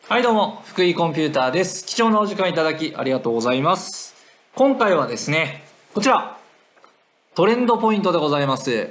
はいどうも、福井コンピューターです。貴重なお時間いただきありがとうございます。今回はですね、こちら、トレンドポイントでございます。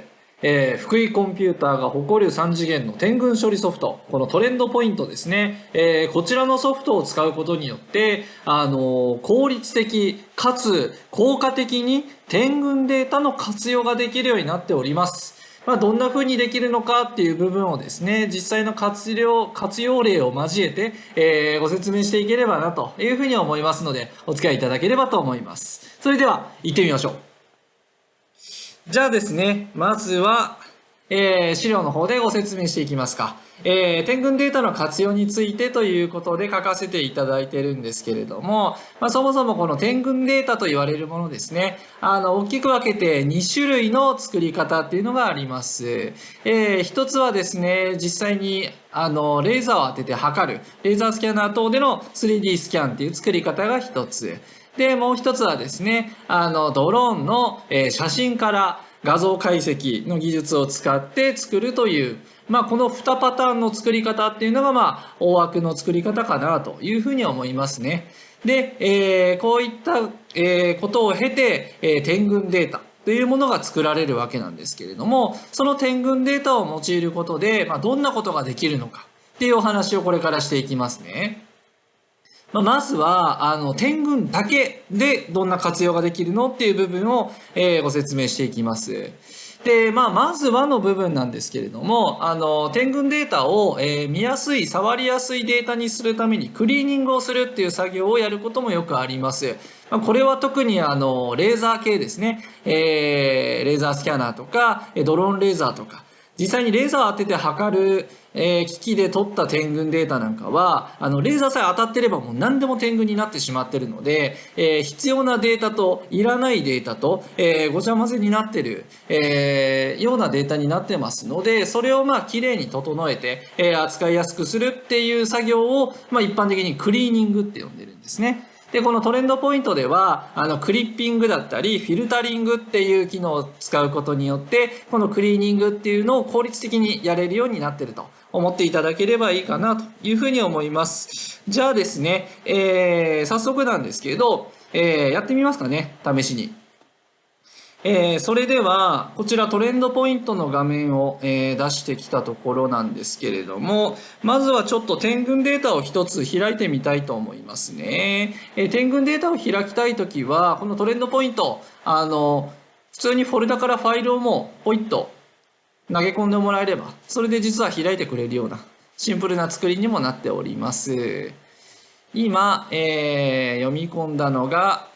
福井コンピューターが誇る3次元の点群処理ソフト、このトレンドポイントですね、こちらのソフトを使うことによって、効率的かつ効果的に点群データの活用ができるようになっております。どんな風にできるのかっていう部分をですね、実際の活用例を交えて、ご説明していければなというふうに思いますので、お付き合いいただければと思います。それでは、行ってみましょう。じゃあですね、まずは、資料の方でご説明していきますか。点群データの活用についてということで書かせていただいてるんですけれども、そもそもこの点群データと言われるものですね、大きく分けて2種類の作り方っていうのがあります。一つはですね、実際にレーザーを当てて測る、レーザースキャナー等での 3D スキャンっていう作り方が一つ。で、もう一つはですね、ドローンの、写真から画像解析の技術を使って作るという、この2パターンの作り方っていうのが、大枠の作り方かなというふうに思いますね。で、こういった、ことを経て、点群データというものが作られるわけなんですけれども、その点群データを用いることで、どんなことができるのかっていうお話をこれからしていきますね。まずは、点群だけでどんな活用ができるのっていう部分を、ご説明していきます。で、まずはの部分なんですけれども、点群データを、見やすい、触りやすいデータにするためにクリーニングをするっていう作業をやることもよくあります。これは特にレーザー系ですね。レーザースキャナーとか、ドローンレーザーとか、実際にレーザーを当てて測る、機器で撮った点群データなんかは、レーザーさえ当たってればもう何でも点群になってしまってるので、必要なデータといらないデータと、ごちゃ混ぜになってる、ようなデータになってますので、それを綺麗に整えて、扱いやすくするっていう作業を、一般的にクリーニングって呼んでるんですね。で、このトレンドポイントでは、クリッピングだったり、フィルタリングっていう機能を使うことによって、このクリーニングっていうのを効率的にやれるようになってると思っていただければいいかなというふうに思います。じゃあですね、早速なんですけど、やってみますかね、試しに。それでは、こちらトレンドポイントの画面を、出してきたところなんですけれども、まずはちょっと点群データを一つ開いてみたいと思いますね。点群データを開きたいときは、このトレンドポイント、普通にフォルダからファイルをもうポイッと投げ込んでもらえれば、それで実は開いてくれるようなシンプルな作りにもなっております。今、読み込んだのが、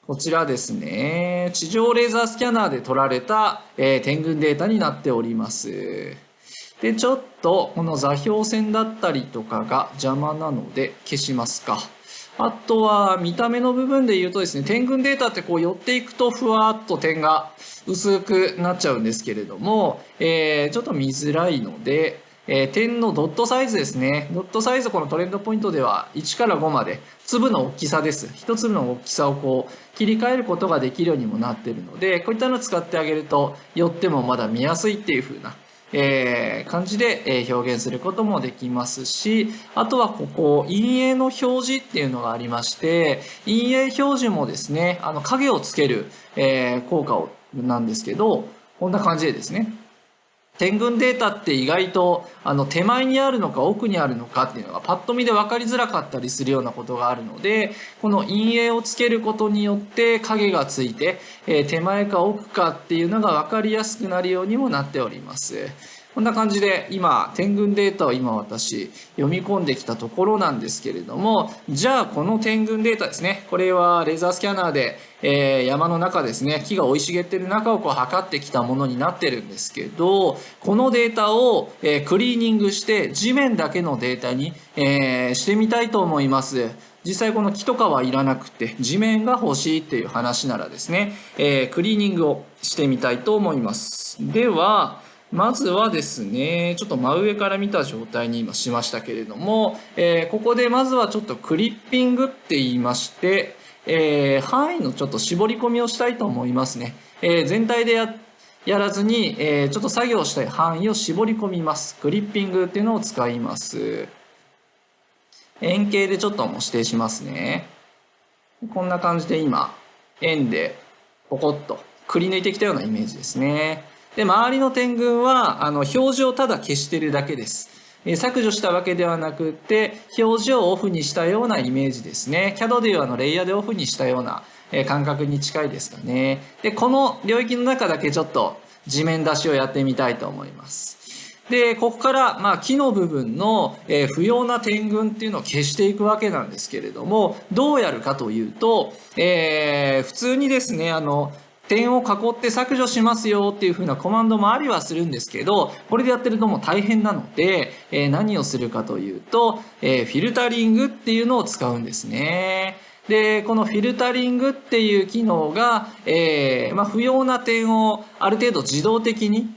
こちらですね。地上レーザースキャナーで撮られた、点群データになっております。で、ちょっとこの座標線だったりとかが邪魔なので消しますか。あとは見た目の部分で言うとですね、点群データってこう寄っていくとふわっと点が薄くなっちゃうんですけれども、ちょっと見づらいので、点のドットサイズですね。ドットサイズ、このトレンドポイントでは1から5まで粒の大きさです。一粒の大きさをこう切り替えることができるようにもなっているので、こういったのを使ってあげると寄ってもまだ見やすいっていう風な、感じで表現することもできますし、あとはここ、陰影の表示っていうのがありまして、陰影表示もですね、影をつける、効果なんですけど、こんな感じでですね、点群データって意外と手前にあるのか奥にあるのかっていうのがパッと見で分かりづらかったりするようなことがあるので、この陰影をつけることによって影がついて手前か奥かっていうのが分かりやすくなるようにもなっております。こんな感じで今点群データを今私読み込んできたところなんですけれども、じゃあこの点群データですね、これはレーザースキャナーで山の中ですね、木が生い茂っている中をこう測ってきたものになってるんですけど、このデータをクリーニングして地面だけのデータにしてみたいと思います。実際この木とかはいらなくて地面が欲しいっていう話ならですね、クリーニングをしてみたいと思います。ではまずはですね、ちょっと真上から見た状態に今しましたけれども、ここでまずはちょっとクリッピングって言いまして、範囲のちょっと絞り込みをしたいと思いますね。全体でやらずに、ちょっと作業したい範囲を絞り込みます。クリッピングっていうのを使います。円形でちょっともう指定しますね。こんな感じで今、円でポコッとくり抜いてきたようなイメージですね。で、周りの点群は、表示をただ消してるだけです。削除したわけではなくて、表示をオフにしたようなイメージですね。CAD でいうレイヤーでオフにしたような感覚に近いですかね。で、この領域の中だけちょっと地面出しをやってみたいと思います。で、ここから、木の部分の、不要な点群っていうのを消していくわけなんですけれども、どうやるかというと、普通にですね、点を囲って削除しますよっていう風なコマンドもありはするんですけど、これでやってるともう大変なので、何をするかというと、フィルタリングっていうのを使うんですね。で、このフィルタリングっていう機能が、不要な点をある程度自動的に、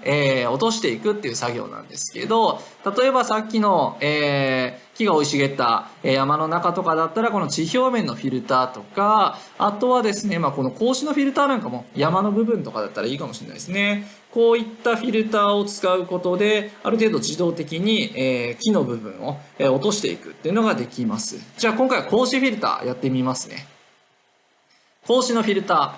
落としていくっていう作業なんですけど、例えばさっきの、木が生い茂った山の中とかだったら、この地表面のフィルターとか、あとはですね、この格子のフィルターなんかも山の部分とかだったらいいかもしれないですね。こういったフィルターを使うことで、ある程度自動的に、木の部分を、落としていくっていうのができます。じゃあ今回は格子フィルターやってみますね。格子のフィルター。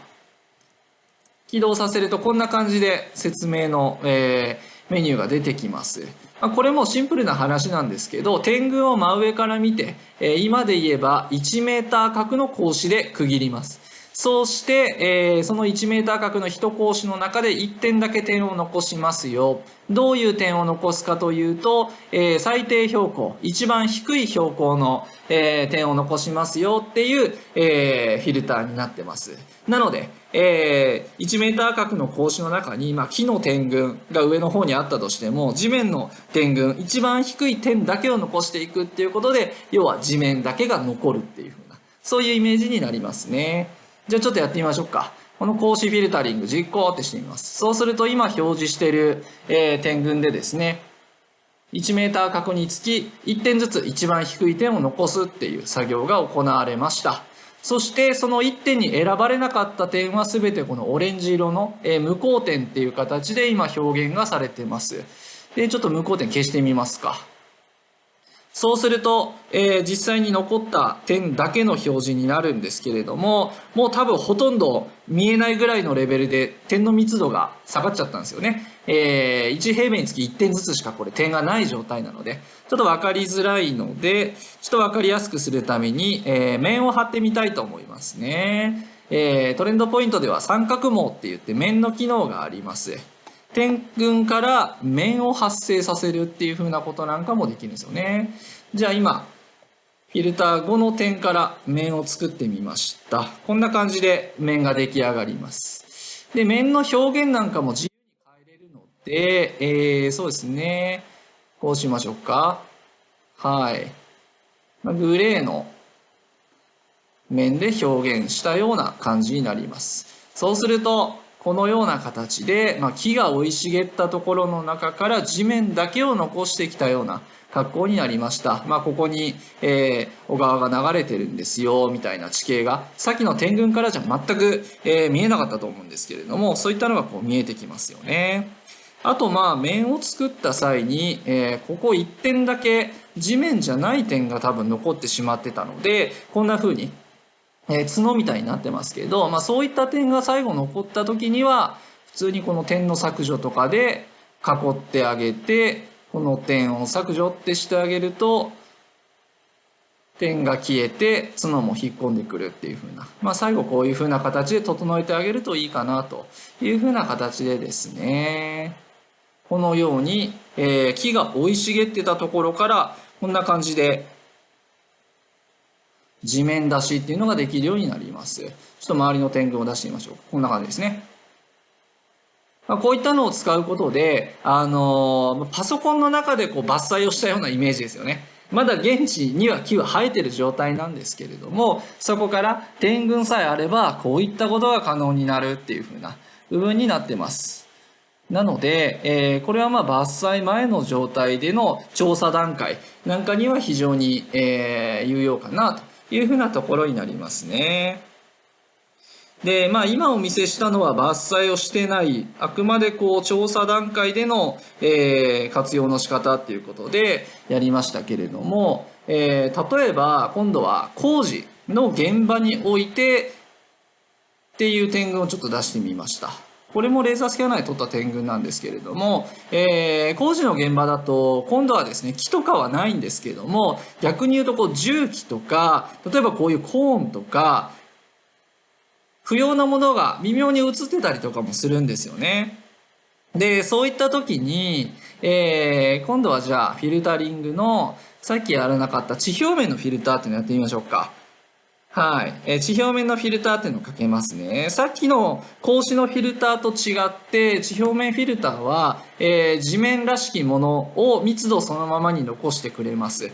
起動させるとこんな感じで説明の、メニューが出てきます。これもシンプルな話なんですけど、点群を真上から見て、今で言えば1メーター角の格子で区切ります。そうして、その1メーター角の1格子の中で1点だけ点を残しますよ。どういう点を残すかというと、最低標高、一番低い標高の、点を残しますよっていう、フィルターになってます。なので、1メーター角の格子の中に、木の点群が上の方にあったとしても、地面の点群、一番低い点だけを残していくっていうことで、要は地面だけが残るっていう風な、そういうイメージになりますね。じゃあちょっとやってみましょうか。この格子フィルタリング実行ってしてみます。そうすると今表示している、点群でですね、1メーター角につき1点ずつ一番低い点を残すっていう作業が行われました。そしてその1点に選ばれなかった点は全てこのオレンジ色の無効点っていう形で今表現がされてます。で、ちょっと無効点消してみますか。そうすると、実際に残った点だけの表示になるんですけれども、もう多分ほとんど見えないぐらいのレベルで点の密度が下がっちゃったんですよね。1平米につき1点ずつしかこれ点がない状態なので、ちょっと分かりづらいので、ちょっと分かりやすくするために、面を貼ってみたいと思いますね。トレンドポイントでは三角網って言って面の機能があります。点群から面を発生させるっていう風なことなんかもできるんですよね。じゃあ今、フィルター5の点から面を作ってみました。こんな感じで面が出来上がります。で、面の表現なんかも自由に変えれるので、そうですね。こうしましょうか。はい。グレーの面で表現したような感じになります。そうすると、このような形で、木が生い茂ったところの中から地面だけを残してきたような格好になりました。ここに、小川が流れてるんですよ、みたいな地形が、さっきの点群からじゃ全く、見えなかったと思うんですけれども、そういったのがこう見えてきますよね。あと、面を作った際に、ここ1点だけ地面じゃない点が多分残ってしまってたので、こんな風に、角みたいになってますけど、そういった点が最後残った時には、普通にこの点の削除とかで囲ってあげて、この点を削除ってしてあげると、点が消えて角も引っ込んでくるっていう風な、最後こういう風な形で整えてあげるといいかなという風な形でですね、このように、木が生い茂ってたところからこんな感じで地面出しっていうのができるようになります。ちょっと周りの点群を出してみましょう。こんな感じですね。こういったのを使うことで、パソコンの中でこう伐採をしたようなイメージですよね。まだ現地には木は生えてる状態なんですけれども、そこから点群さえあれば、こういったことが可能になるっていう風な部分になってます。なので、これは伐採前の状態での調査段階なんかには非常に、有用かなというふうなところになりますね。で、今お見せしたのは伐採をしてない、あくまでこう調査段階での、活用の仕方っていうことでやりましたけれども、例えば今度は工事の現場においてっていう点群をちょっと出してみました。これもレーザースキャナーで撮った点群なんですけれども、工事の現場だと今度はですね、木とかはないんですけども、逆に言うとこう重機とか、例えばこういうコーンとか不要なものが微妙に映ってたりとかもするんですよね。でそういった時に、今度はじゃあフィルタリングのさっきやらなかった地表面のフィルターっていうのやってみましょうか。はい、地表面のフィルターっていうのをかけますね。さっきの格子のフィルターと違って地表面フィルターは、地面らしきものを密度そのままに残してくれます。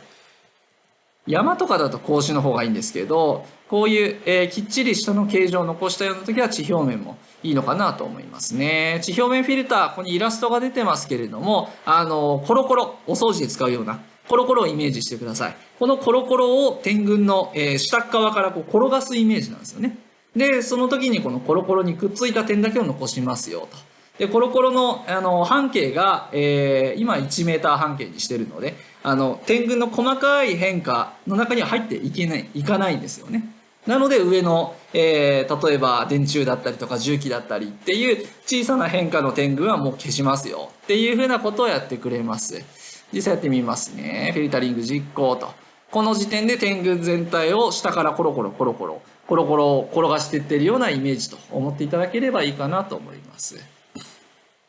山とかだと格子の方がいいんですけど、こういう、きっちり下の形状を残したような時は地表面もいいのかなと思いますね。地表面フィルター、ここにイラストが出てますけれども、コロコロ、お掃除で使うようなコロコロをイメージしてください。このコロコロを点群の、下側からこう転がすイメージなんですよね。で、その時にこのコロコロにくっついた点だけを残しますよと。で、コロコロの、半径が、今1メーター半径にしてるので、点群の細かい変化の中には入っていかないんですよね。なので上の、例えば電柱だったりとか重機だったりっていう小さな変化の点群はもう消しますよっていうふうなことをやってくれます。実際やってみますね。フィルタリング実行と。この時点で点群全体を下からコロコロコロコロコロコロを転がしていってるようなイメージと思っていただければいいかなと思います。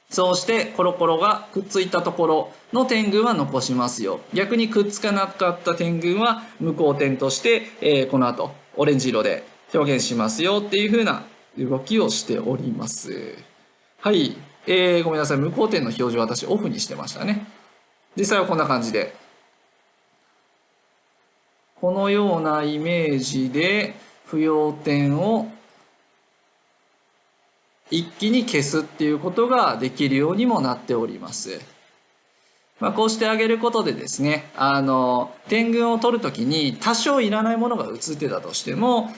そうしてコロコロがくっついたところの点群は残しますよ。逆にくっつかなかった点群は無効点として、この後オレンジ色で表現しますよっていう風な動きをしております。はい、ごめんなさい、無効点の表示を私オフにしてましたね。実際はこんな感じで、このようなイメージで不要点を一気に消すっていうことができるようにもなっております。こうしてあげることでですね、点群を取るときに多少いらないものが映ってたとしても、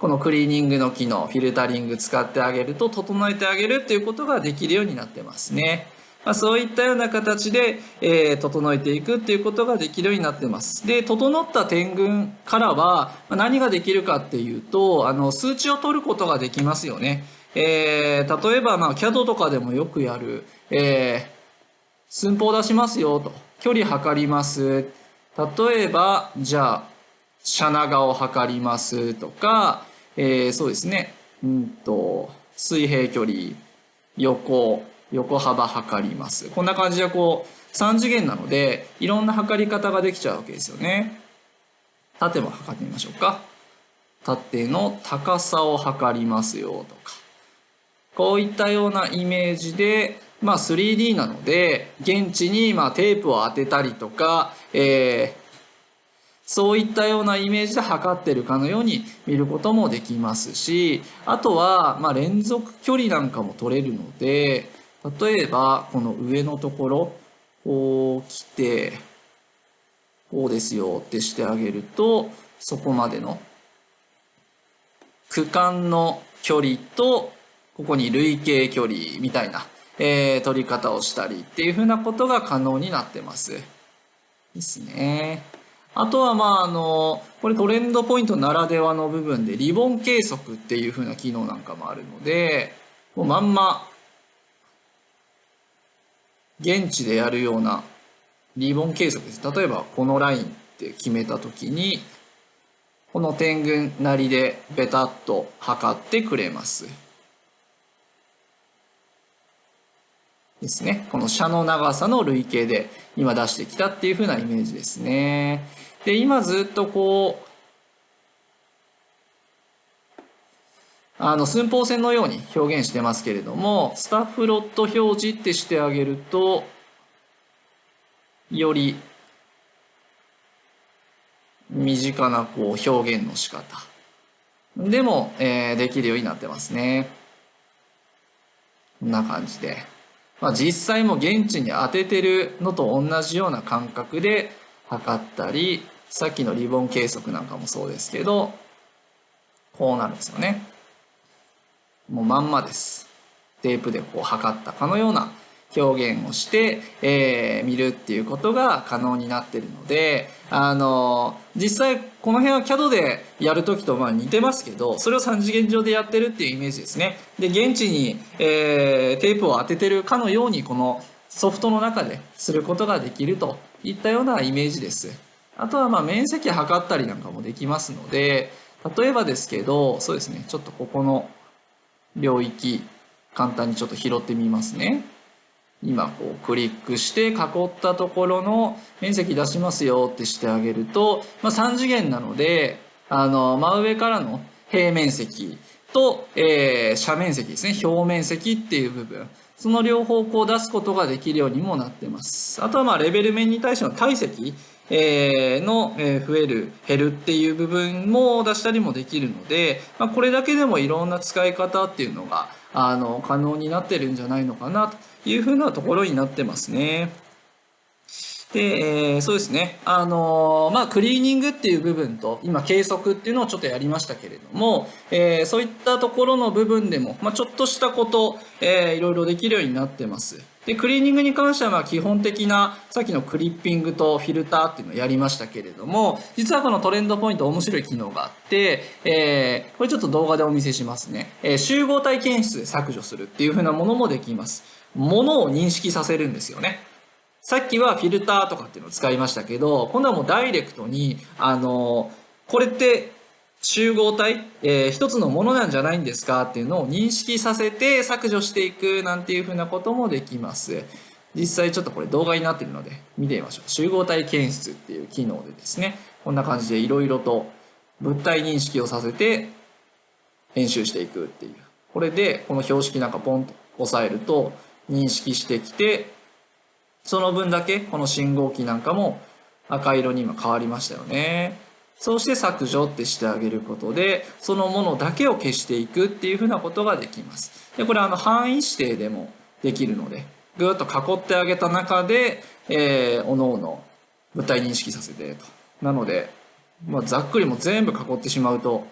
このクリーニングの機能、フィルタリング使ってあげると整えてあげるっていうことができるようになってますね。そういったような形で、整えていくっていうことができるようになってます。で、整った点群からは何ができるかっていうと、数値を取ることができますよね。例えば、CAD とかでもよくやる、寸法出しますよと。距離測ります。例えば、じゃあ、斜長を測りますとか、そうですね。水平距離、横幅測ります。こんな感じでこう、3次元なので、いろんな測り方ができちゃうわけですよね。縦も測ってみましょうか。縦の高さを測りますよとか。こういったようなイメージで、3D なので、現地にテープを当てたりとか、そういったようなイメージで測ってるかのように見ることもできますし、あとは、連続距離なんかも取れるので、例えば、この上のところ、こう来て、こうですよってしてあげると、そこまでの区間の距離と、ここに累計距離みたいな、取り方をしたりっていうふうなことが可能になってます。ですね。あとはこれトレンドポイントならではの部分でリボン計測っていうふうな機能なんかもあるので、もうまんま現地でやるようなリボン計測です。例えばこのラインって決めた時に、この点群なりでベタっと測ってくれます。ですね。この斜の長さの累計で今出してきたっていう風なイメージですね。で、今ずっとこう、寸法線のように表現してますけれども、スタッフロット表示ってしてあげると、より身近なこう表現の仕方でも、できるようになってますね。こんな感じで。実際も現地に当ててるのと同じような感覚で測ったり、さっきのリボン計測なんかもそうですけど、こうなるんですよね。もうまんまです。テープでこう測ったかのような表現をして、見るっていうことが可能になってるので、実際この辺は CAD でやるときとまあ似てますけど、それを3次元上でやってるっていうイメージですね。で、現地に、テープを当ててるかのようにこのソフトの中ですることができるといったようなイメージです。あとはまあ面積測ったりなんかもできますので、例えばですけど、そうですね、ちょっとここの領域、簡単にちょっと拾ってみますね。今こうクリックして囲ったところの面積出しますよってしてあげると、まあ、3次元なので、真上からの平面積と、斜面積ですね、表面積っていう部分、その両方こう出すことができるようにもなってます。あとはまあレベル面に対しての体積の増える減るっていう部分も出したりもできるので、まあ、これだけでもいろんな使い方っていうのが可能になってるんじゃないのかなというふうなところになってますね。で、そうですね。まあ、クリーニングっていう部分と、今、計測っていうのをちょっとやりましたけれども、そういったところの部分でも、まあ、ちょっとしたこと、いろいろできるようになってます。で、クリーニングに関しては、まあ、基本的な、さっきのクリッピングとフィルターっていうのをやりましたけれども、実はこのトレンドポイント面白い機能があって、これちょっと動画でお見せしますね。集合体検出で削除するっていうふうなものもできます。ものを認識させるんですよね。さっきはフィルターとかっていうのを使いましたけど、今度はもうダイレクトに、これって集合体、一つのものなんじゃないんですかっていうのを認識させて削除していくなんていうふうなこともできます。実際ちょっとこれ動画になってるので見てみましょう。集合体検出っていう機能でですね、こんな感じでいろいろと物体認識をさせて編集していくっていう。これでこの標識なんかポンと押さえると認識してきて、その分だけこの信号機なんかも赤色に今変わりましたよね。そうして削除ってしてあげることで、そのものだけを消していくっていうふうなことができます。で、これ範囲指定でもできるので、ぐーっと囲ってあげた中で、おのおの物体認識させてと。なので、まあ、ざっくりも全部囲ってしまうと、も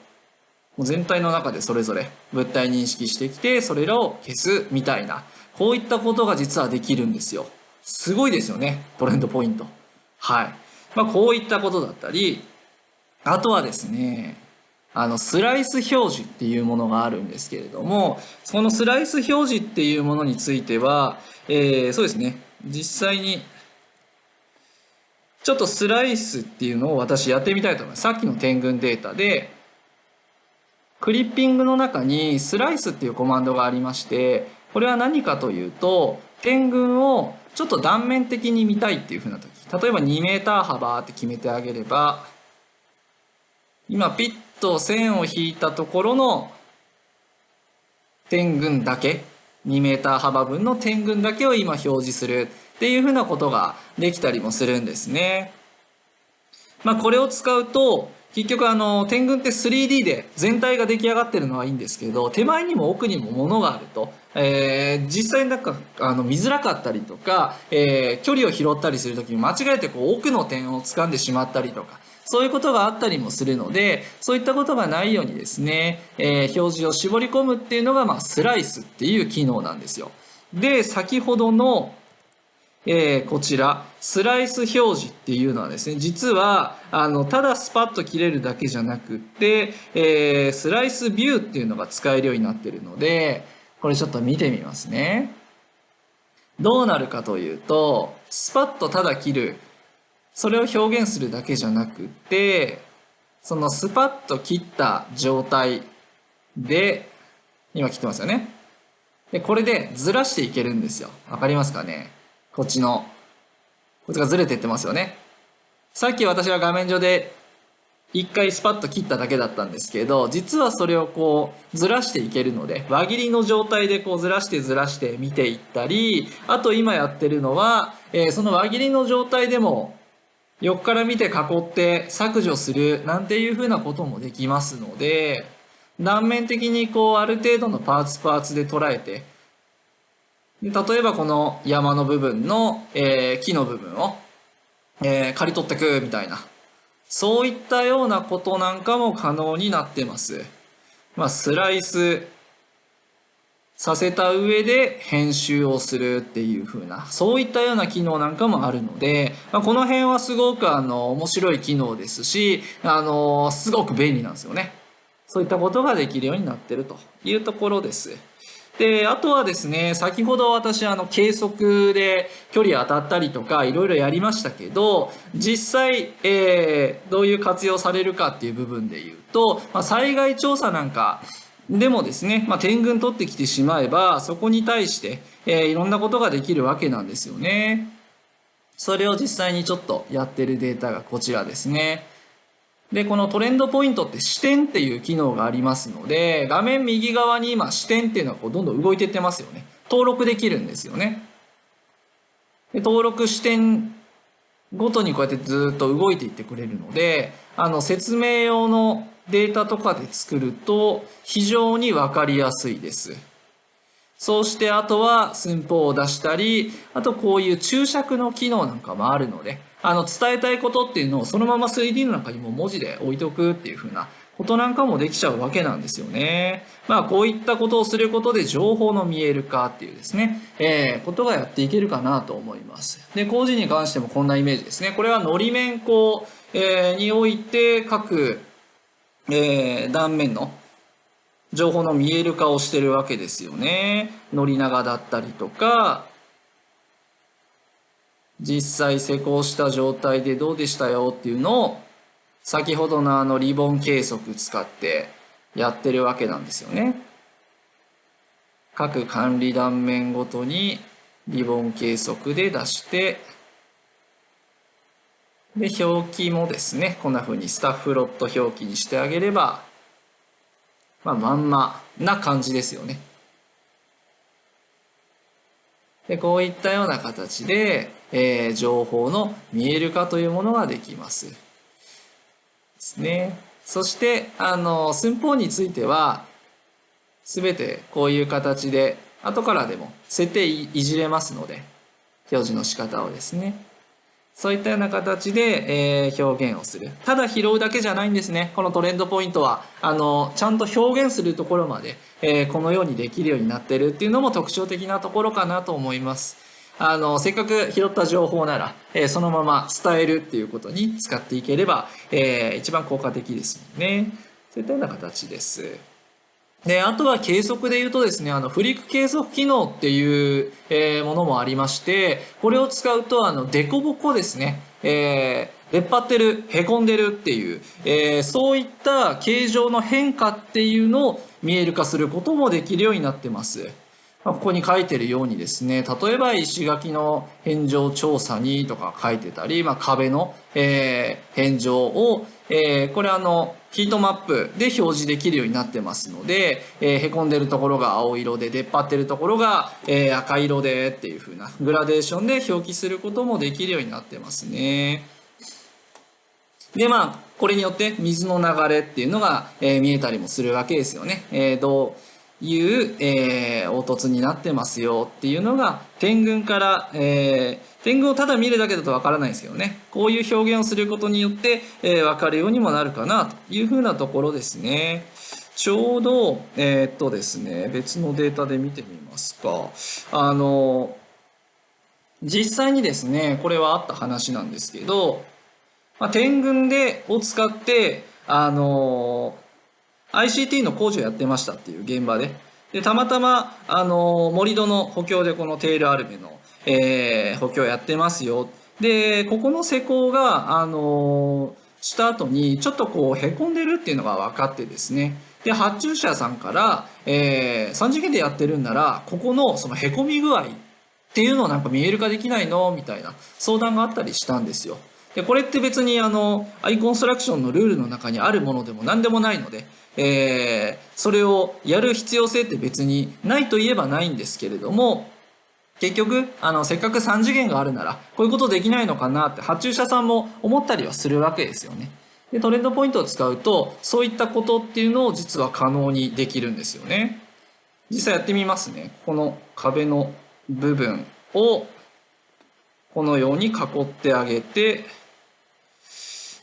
う全体の中でそれぞれ物体認識してきて、それらを消すみたいな、こういったことが実はできるんですよ。すごいですよね、トレンドポイント。はい。まあ、こういったことだったり、あとはですね、スライス表示っていうものがあるんですけれども、そのスライス表示っていうものについては、そうですね、実際に、ちょっとスライスっていうのを私やってみたいと思います。さっきの点群データで、クリッピングの中にスライスっていうコマンドがありまして、これは何かというと、点群をちょっと断面的に見たいっていうふうな時、例えば2メーター幅って決めてあげれば、今ピッと線を引いたところの点群だけ、2メーター幅分の点群だけを今表示するっていうふうなことができたりもするんですね。まあこれを使うと、結局点群って 3D で全体が出来上がってるのはいいんですけど、手前にも奥にも物があると、実際なんか見づらかったりとか、距離を拾ったりするときに間違えてこう奥の点を掴んでしまったりとか、そういうことがあったりもするので、そういったことがないようにですね、表示を絞り込むっていうのが、まあ、スライスっていう機能なんですよ。で、先ほどのこちら、スライス表示っていうのはですね、実は、ただスパッと切れるだけじゃなくって、スライスビューっていうのが使えるようになってるので、これちょっと見てみますね。どうなるかというと、スパッとただ切る、それを表現するだけじゃなくって、そのスパッと切った状態で、今切ってますよね。で、これでずらしていけるんですよ。わかりますかね？こっちがずれてってますよね。さっき私は画面上で一回スパッと切っただけだったんですけど、実はそれをこうずらしていけるので、輪切りの状態でこうずらして見ていったり、あと今やってるのは、その輪切りの状態でも横から見て囲って削除するなんていうふうなこともできますので、断面的にこうある程度のパーツで捉えて、例えばこの山の部分の、木の部分を、刈り取ってくみたいな、そういったようなことなんかも可能になってます。まあ、スライスさせた上で編集をするっていう風な、そういったような機能なんかもあるので、この辺はすごく面白い機能ですし、すごく便利なんですよね。そういったことができるようになってるというところです。で、あとはですね、先ほど私計測で距離当たったりとかいろいろやりましたけど、実際、どういう活用されるかっていう部分で言うと、災害調査なんかでもですね、点群取ってきてしまえば、そこに対して、いろんなことができるわけなんですよね。それを実際にちょっとやってるデータがこちらですね。で、このトレンドポイントって視点っていう機能がありますので、画面右側に今視点っていうのがこうどんどん動いていってますよね。登録できるんですよね。で、登録視点ごとにこうやってずっと動いていってくれるので、説明用のデータとかで作ると非常にわかりやすいです。そうしてあとは寸法を出したり、あとこういう注釈の機能なんかもあるので、伝えたいことっていうのをそのまま 3D の中にも文字で置いておくっていう風なことなんかもできちゃうわけなんですよね。こういったことをすることで情報の見える化っていうですね、ことがやっていけるかなと思います。で、工事に関してもこんなイメージですね。これはのり面工、において各、断面の情報の見える化をしてるわけですよね。のり長だったりとか、実際施工した状態でどうでしたよっていうのを、先ほどのリボン計測使ってやってるわけなんですよね。各管理断面ごとにリボン計測で出して、で、表記もですね、こんな風にスタッフロット表記にしてあげれば、まんまな感じですよね。で、こういったような形で、情報の見える化というものができます。ですね。そして、寸法については、すべてこういう形で、後からでも設定いじれますので、表示の仕方をですね。そういったような形で、表現をする。ただ拾うだけじゃないんですね。このトレンドポイントは、ちゃんと表現するところまで、このようにできるようになってるっていうのも特徴的なところかなと思います。せっかく拾った情報なら、そのまま伝えるっていうことに使っていければ、一番効果的ですよね。そういったような形です。で、あとは計測で言うとですね、フリック計測機能っていう、ものもありまして、これを使うと、デコボコですね、出っ張ってる、凹んでるっていう、そういった形状の変化っていうのを見える化することもできるようになってます。ここに書いてるようにですね、例えば石垣の変状調査にとか書いてたり、壁の、変状を、これヒートマップで表示できるようになってますので、へこんでるところが青色で、出っ張ってるところが、赤色でっていう風なグラデーションで表記することもできるようになってますね。で、これによって水の流れっていうのが、見えたりもするわけですよね。どういう、凹凸になってますよっていうのが、点群から、点群をただ見るだけだとわからないんですけどね。こういう表現をすることによって、わかるようにもなるかなというふうなところですね。ちょうど、ですね、別のデータで見てみますか。実際にですね、これはあった話なんですけど、点群を使って、ICT の工事をやってましたっていう現場で、たまたま、盛り土の補強でこのテールアルメの、補強やってますよ。で、ここの施工が、した後に、ちょっとこう、凹んでるっていうのが分かってですね。で、発注者さんから、3次元でやってるんなら、ここのその凹み具合っていうのをなんか見える化できないのみたいな相談があったりしたんですよ。で、これって別にアイコンストラクションのルールの中にあるものでも何でもないので、それをやる必要性って別にないといえばないんですけれども、結局、せっかく3次元があるなら、こういうことできないのかなって発注者さんも思ったりはするわけですよね。で、トレンドポイントを使うと、そういったことっていうのを実は可能にできるんですよね。実際やってみますね。この壁の部分を、このように囲ってあげて、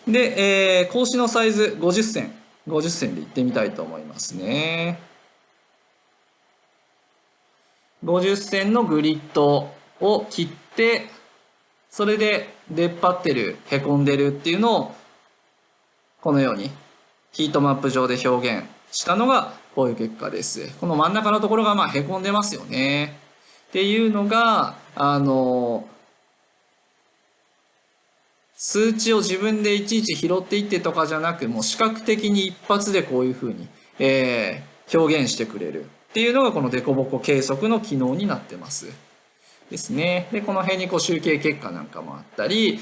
で、格子のサイズ50線。50線でいってみたいと思いますね。50線のグリッドを切って、それで出っ張ってる、へこんでるっていうのを、このようにヒートマップ上で表現したのがこういう結果です。この真ん中のところがまあへこんでますよね。っていうのが、数値を自分でいちいち拾っていってとかじゃなく、もう視覚的に一発でこういうふうに、表現してくれるっていうのがこのデコボコ計測の機能になってます。ですね。で、この辺にこう集計結果なんかもあったり、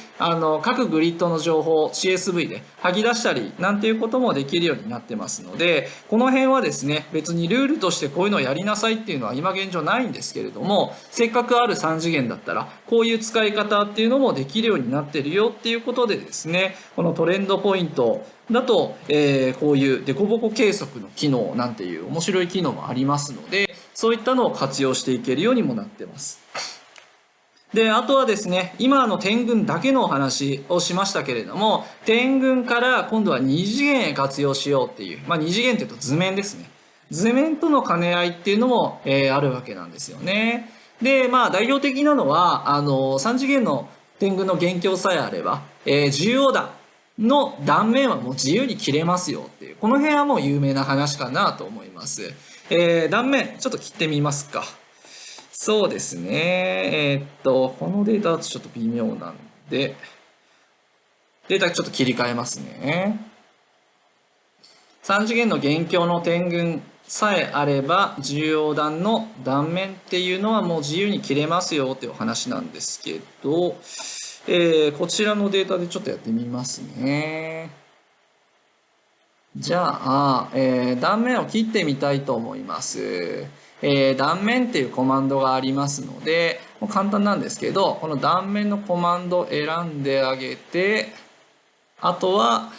各グリッドの情報を CSV で吐き出したりなんていうこともできるようになってますので、この辺はですね、別にルールとしてこういうのをやりなさいっていうのは今現状ないんですけれども、せっかくある3次元だったら、こういう使い方っていうのもできるようになってるよっていうことでですね、このトレンドポイントだと、こういうデコボコ計測の機能なんていう面白い機能もありますので、そういったのを活用していけるようにもなってます。で、あとはですね、今点群だけのお話をしましたけれども、点群から今度は二次元へ活用しようっていう、まあ二次元っていうと図面ですね。図面との兼ね合いっていうのも、あるわけなんですよね。で、まあ代表的なのは、三次元の点群の元凶さえあれば、重要段の断面はもう自由に切れますよっていう、この辺はもう有名な話かなと思います。断面、ちょっと切ってみますか。そうですね。このデータだとちょっと微妙なんで、データちょっと切り替えますね。3次元の元凶の点群さえあれば、重要段の断面っていうのはもう自由に切れますよっていうお話なんですけど、こちらのデータでちょっとやってみますね。じゃあ、断面を切ってみたいと思います。断面っていうコマンドがありますので、もう簡単なんですけど、この断面のコマンドを選んであげて、あとは、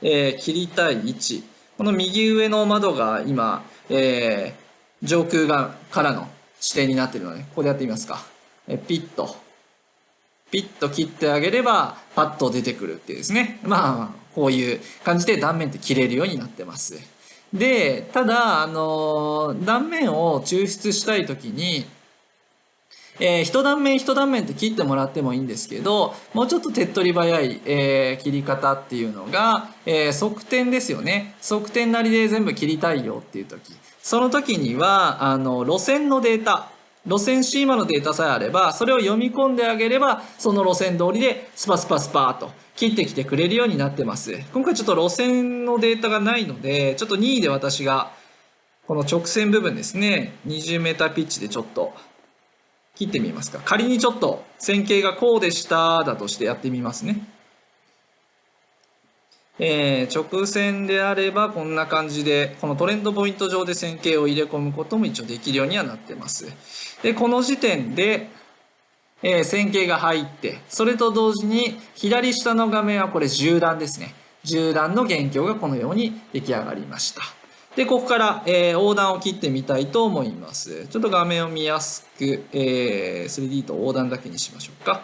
切りたい位置。この右上の窓が今、上空からの視点になっているので、ここでやってみますか。ピッと切ってあげれば、パッと出てくるっていうですね。まあ、こういう感じで断面って切れるようになってます。で、ただ、断面を抽出したいときに、一段面一段面って切ってもらってもいいんですけど、もうちょっと手っ取り早い、切り方っていうのが、側転ですよね。側転なりで全部切りたいよっていう時。その時には、路線のデータ、路線シーマのデータさえあれば、それを読み込んであげれば、その路線通りでスパスパスパーと切ってきてくれるようになってます。今回ちょっと路線のデータがないので、ちょっと任意で私が、この直線部分ですね、20メーターピッチでちょっと、切ってみますか。仮にちょっと線形がこうでしただとしてやってみますね。直線であればこんな感じで、このトレンドポイント上で線形を入れ込むことも一応できるようにはなってます。で、この時点で、線形が入って、それと同時に左下の画面はこれ10段ですね。10段の元凶がこのように出来上がりました。で、ここから、横断を切ってみたいと思います。ちょっと画面を見やすく、3D と横断だけにしましょうか。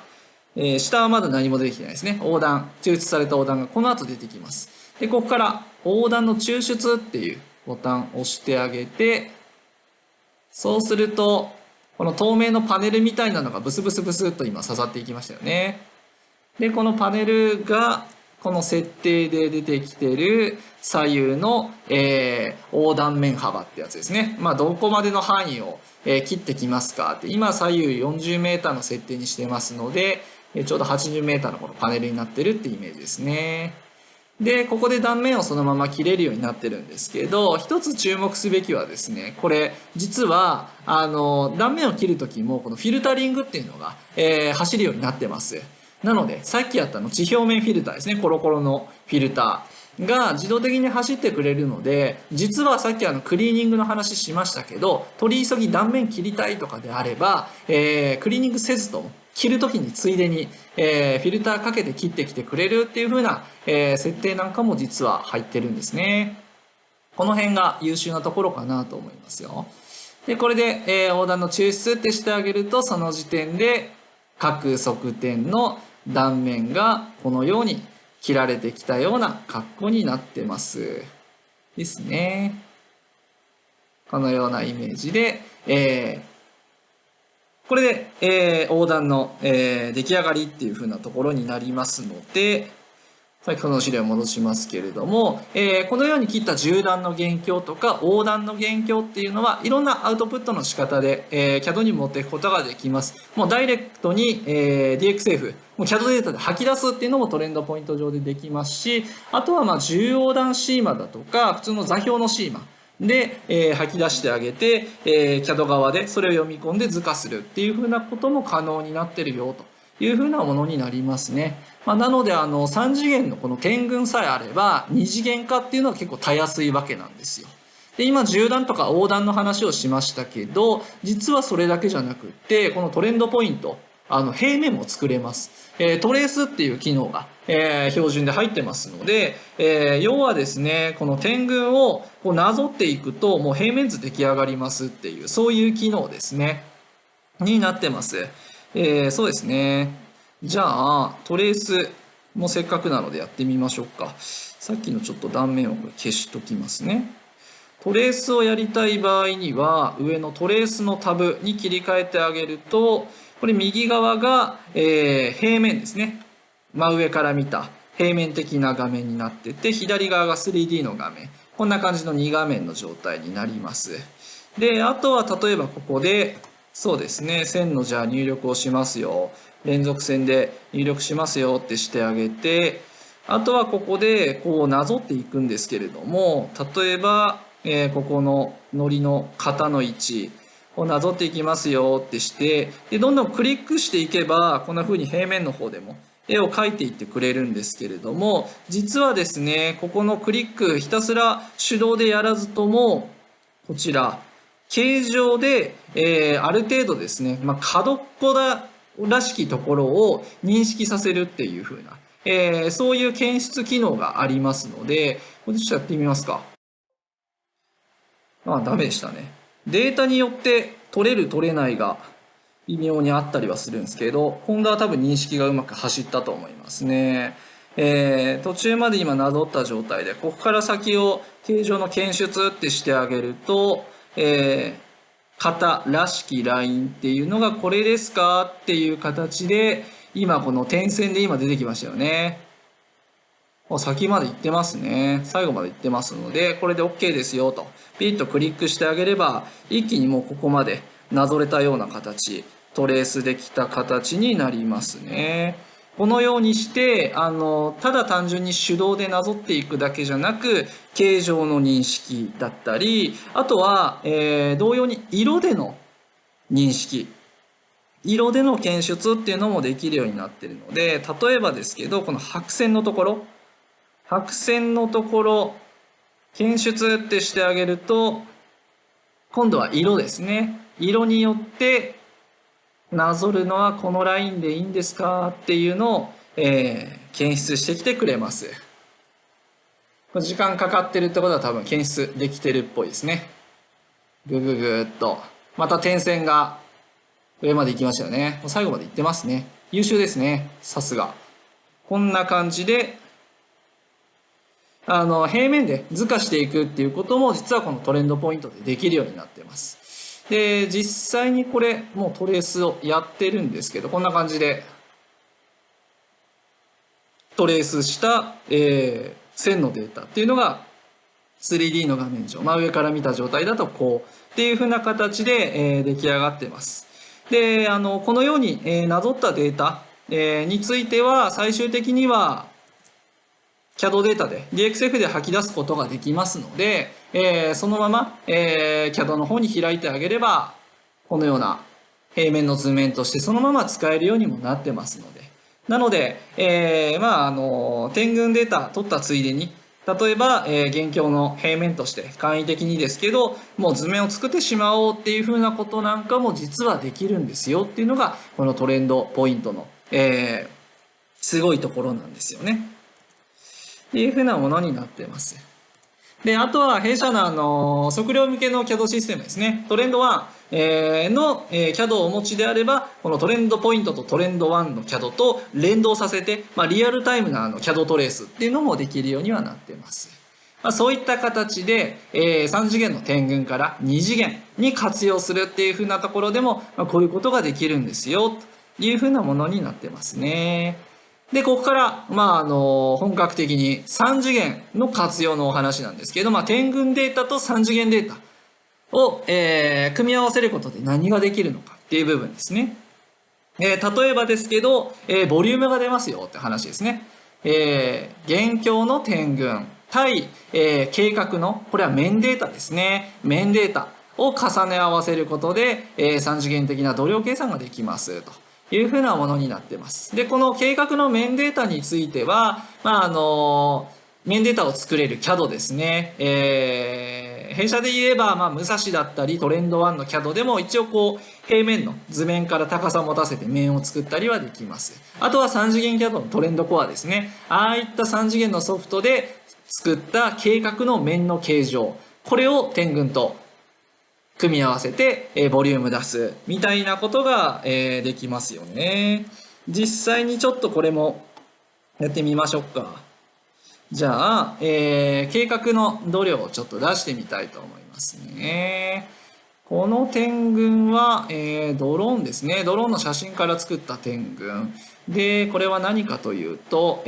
下はまだ何も出てきてないですね。横断、抽出された横断がこの後出てきます。で、ここから横断の抽出っていうボタンを押してあげて、そうすると、この透明のパネルみたいなのがブスブスブスっと今刺さっていきましたよね。で、このパネルが、この設定で出てきてる左右の、横断面幅ってやつですね。まあ、どこまでの範囲を、切ってきますかって。今、左右40メーターの設定にしてますので、ちょうど80メーターのこのパネルになってるってイメージですね。で、ここで断面をそのまま切れるようになってるんですけど、一つ注目すべきはですね、これ、実は、断面を切るときも、このフィルタリングっていうのが、走るようになってます。なので、さっきやった地表面フィルターですね、コロコロのフィルターが自動的に走ってくれるので、実はさっきクリーニングの話しましたけど、取り急ぎ断面切りたいとかであれば、クリーニングせずとも、切るときについでに、フィルターかけて切ってきてくれるっていう風な、設定なんかも実は入ってるんですね。この辺が優秀なところかなと思いますよ。で、これで、横断の抽出ってしてあげると、その時点で各側転の断面がこのように切られてきたような格好になってます。ですね。このようなイメージで、これで、横断の、出来上がりっていう風なところになりますので、先ほどの資料を戻しますけれども、このように切った縦断の元凶とか横断の元凶っていうのはいろんなアウトプットの仕方で、CAD に持っていくことができます。もうダイレクトに、DXF、もう CAD データで吐き出すっていうのもトレンドポイント上でできますし、あとは縦横断シーマだとか、普通の座標のシーマで、吐き出してあげて、CAD 側でそれを読み込んで図化するっていうふうなことも可能になってるよというふうなものになりますね。なので3次元のこの点群さえあれば2次元化っていうのは結構たやすいわけなんですよ。で今縦断とか横断の話をしましたけど、実はそれだけじゃなくってこのトレンドポイント平面も作れます。トレースっていう機能が、標準で入ってますので、要はですねこの点群をこうなぞっていくともう平面図出来上がりますっていうそういう機能ですねになってます。そうですね。じゃあトレースもせっかくなのでやってみましょうか。さっきのちょっと断面をこれ消しときますね。トレースをやりたい場合には上のトレースのタブに切り替えてあげると、これ右側が、平面ですね。真上から見た平面的な画面になってて、左側が 3D の画面。こんな感じの2画面の状態になります。で、あとは例えばここで、そうですね、線のじゃあ入力をしますよ。連続線で入力しますよってしてあげて、あとはここでこうなぞっていくんですけれども、例えば、ここの糊の型の位置をなぞっていきますよってして、でどんどんクリックしていけばこんな風に平面の方でも絵を描いていってくれるんですけれども、実はですねここのクリックひたすら手動でやらずともこちら形状で、ある程度ですね、角っこだらしきところを認識させるっていう風な、そういう検出機能がありますので、これちょっとやってみますか。ダメでしたね。データによって取れる取れないが微妙にあったりはするんですけど、ホンダは多分認識がうまく走ったと思いますね。途中まで今なぞった状態で、ここから先を形状の検出ってしてあげると、型らしきラインっていうのがこれですかっていう形で、今この点線で今出てきましたよね。先まで行ってますね。最後まで行ってますので、これで OK ですよと。ピッとクリックしてあげれば、一気にもうここまでなぞれたような形、トレースできた形になりますね。このようにして、ただ単純に手動でなぞっていくだけじゃなく、形状の認識だったり、あとは、同様に色での認識。色での検出っていうのもできるようになっているので、例えばですけど、この白線のところ、検出ってしてあげると、今度は色ですね。色によってなぞるのはこのラインでいいんですかっていうのを、検出してきてくれます。時間かかってるってことは多分検出できてるっぽいですね。ぐぐぐーっと。また点線が上まで行きましたよね。最後まで行ってますね。優秀ですね。さすが。こんな感じで、平面で図化していくっていうことも実はこのトレンドポイントでできるようになってます。で、実際にこれもうトレースをやってるんですけど、こんな感じでトレースした、線のデータっていうのが 3D の画面上、上から見た状態だとこうっていう風な形で、出来上がってます。で、このように、なぞったデータ、については最終的にはCAD データで DXF で吐き出すことができますので、そのまま、CAD の方に開いてあげればこのような平面の図面としてそのまま使えるようにもなってますので、なので、点群データ取ったついでに例えば、元凶の平面として簡易的にですけどもう図面を作ってしまおうっていうふうなことなんかも実はできるんですよっていうのがこのトレンドポイントの、すごいところなんですよね。っていうふうなものになってます。で、あとは弊社の測量向けの CAD システムですね。トレンド1の CAD をお持ちであれば、このトレンドポイントとトレンド1の CAD と連動させて、リアルタイムなCAD トレースっていうのもできるようにはなってます。そういった形で、3次元の点群から2次元に活用するっていうふうなところでも、こういうことができるんですよというふうなものになってますね。で、ここから、本格的に3次元の活用のお話なんですけど、点群データと3次元データを、組み合わせることで何ができるのかっていう部分ですね。例えばですけど、ボリュームが出ますよって話ですね。現況の点群対、計画の、これは面データですね。面データを重ね合わせることで、3次元的な度量計算ができますというふうなものになってます。で、この計画の面データについては、面データを作れる CAD ですね。弊社で言えば、武蔵だったりトレンド1の CAD でも一応こう平面の図面から高さを持たせて面を作ったりはできます。あとは3次元 CAD のトレンドコアですね。ああいった3次元のソフトで作った計画の面の形状。これを点群と組み合わせてボリューム出すみたいなことができますよね。実際にちょっとこれもやってみましょうか。じゃあ、計画の度量をちょっと出してみたいと思いますね。この点群は、ドローンですね。ドローンの写真から作った点群。で、これは何かというと、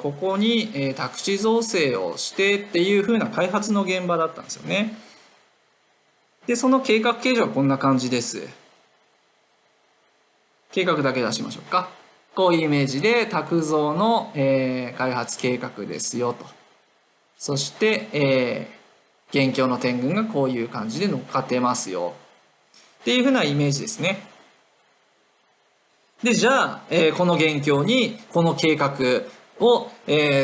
ここに、宅地造成をしてっていう風な開発の現場だったんですよね。で、その計画形状はこんな感じです。計画だけ出しましょうか。こういうイメージで宅造の、開発計画ですよと。そして、現況の点群がこういう感じで乗っかってますよ。っていうふうなイメージですね。で、じゃあ、この現況にこの計画を、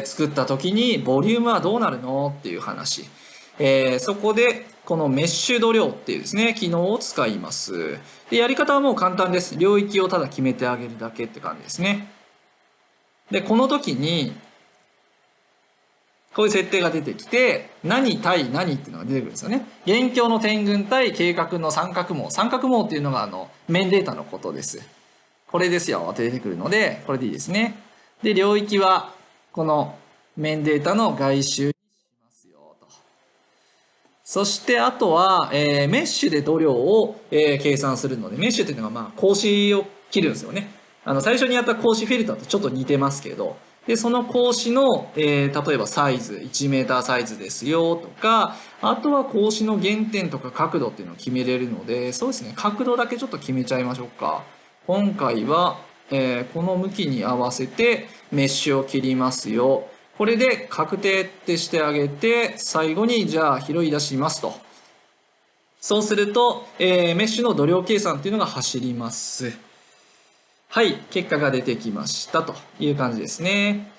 作った時にボリュームはどうなるのっていう話。そこでこのメッシュ度量っていうですね、機能を使います。で、やり方はもう簡単です。領域をただ決めてあげるだけって感じですね。で、この時に、こういう設定が出てきて、何対何っていうのが出てくるんですよね。現況の点群対計画の三角網。三角網っていうのが面データのことです。これですよって出てくるので、これでいいですね。で、領域は、この面データの外周にしますよと。そしてあとは、メッシュで度量を、計算するので、メッシュっていうのが格子を切るんですよね。最初にやった格子フィルターとちょっと似てますけど、で、その格子の、例えばサイズ、1メーターサイズですよとか、あとは格子の原点とか角度っていうのを決めれるので、そうですね、角度だけちょっと決めちゃいましょうか。今回は、この向きに合わせてメッシュを切りますよ。これで確定ってしてあげて、最後にじゃあ拾い出しますと。そうすると、メッシュの度量計算っていうのが走ります。はい、結果が出てきましたという感じですね。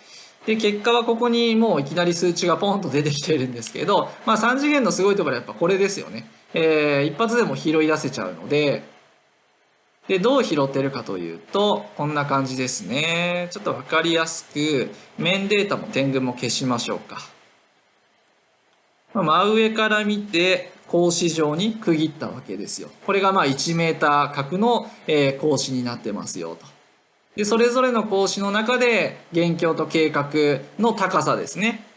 で、結果はここにもういきなり数値がポンと出てきてるんですけど、3次元のすごいところはやっぱこれですよね。一発でも拾い出せちゃうので、で、どう拾ってるかというと、こんな感じですね。ちょっとわかりやすく、面データも点群も消しましょうか。真上から見て、格子状に区切ったわけですよ。これが1メーター角の格子になってますよと。で、それぞれの格子の中で、現況と計画の高さですね。